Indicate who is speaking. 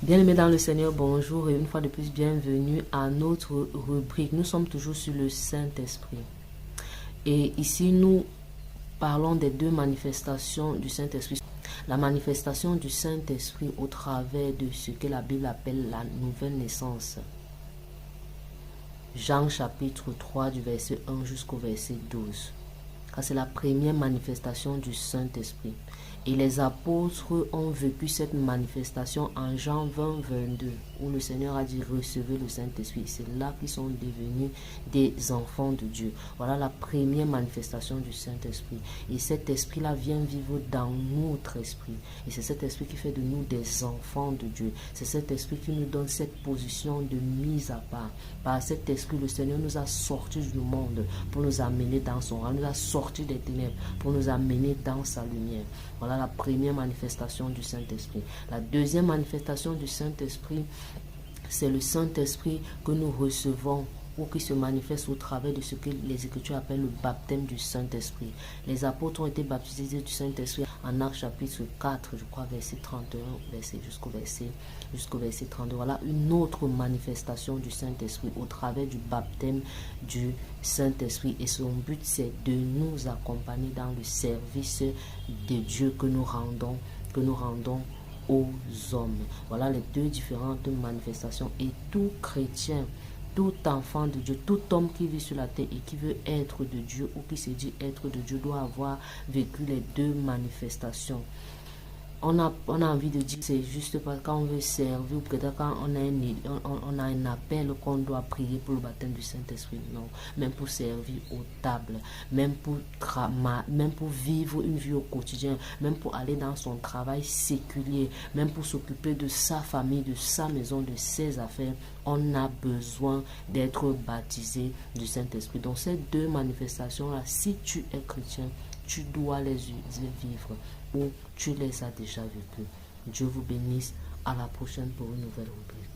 Speaker 1: Bien-aimés dans le Seigneur, bonjour et une fois de plus, bienvenue à notre rubrique. Nous sommes toujours sur le Saint-Esprit. Et ici, nous parlons des deux manifestations du Saint-Esprit. La manifestation du Saint-Esprit au travers de ce que la Bible appelle la nouvelle naissance. Jean chapitre 3 du verset 1 jusqu'au verset 12. Car c'est la première manifestation du Saint-Esprit. Et les apôtres ont vécu cette manifestation en Jean 20, 22, où le Seigneur a dit recevez le Saint-Esprit. C'est là qu'ils sont devenus des enfants de Dieu. Voilà la première manifestation du Saint-Esprit. Et cet esprit-là vient vivre dans notre esprit. Et c'est cet esprit qui fait de nous des enfants de Dieu. C'est cet esprit qui nous donne cette position de mise à part. Par cet esprit, le Seigneur nous a sortis du monde pour nous amener dans son rang. Nous a sortis des ténèbres pour nous amener dans sa lumière. Voilà la première manifestation du Saint-Esprit. La deuxième manifestation du Saint-Esprit, c'est le Saint-Esprit que nous recevons ou qui se manifeste au travers de ce que les Écritures appellent le baptême du Saint-Esprit. Les apôtres ont été baptisés du Saint-Esprit en Actes chapitre 4, je crois, verset 31, jusqu'au verset 32. Voilà une autre manifestation du Saint-Esprit au travers du baptême du Saint-Esprit. Et son but, c'est de nous accompagner dans le service de Dieu que nous rendons aux hommes. Voilà les deux différentes manifestations. Et tout chrétien, tout enfant de Dieu, tout homme qui vit sur la terre et qui veut être de Dieu ou qui se dit être de Dieu doit avoir vécu les deux manifestations. On a envie de dire c'est juste parce quand on veut servir ou peut-être quand on a un appel qu'on doit prier pour le baptême du Saint-Esprit. Non, même pour servir aux tables, même pour vivre une vie au quotidien, même pour aller dans son travail séculier, même pour s'occuper de sa famille, de sa maison, de ses affaires, on a besoin d'être baptisé du Saint-Esprit. Donc ces deux manifestations-là, si tu es chrétien, tu dois les vivre ou tu les as déjà vécues. Dieu vous bénisse. À la prochaine pour une nouvelle rubrique.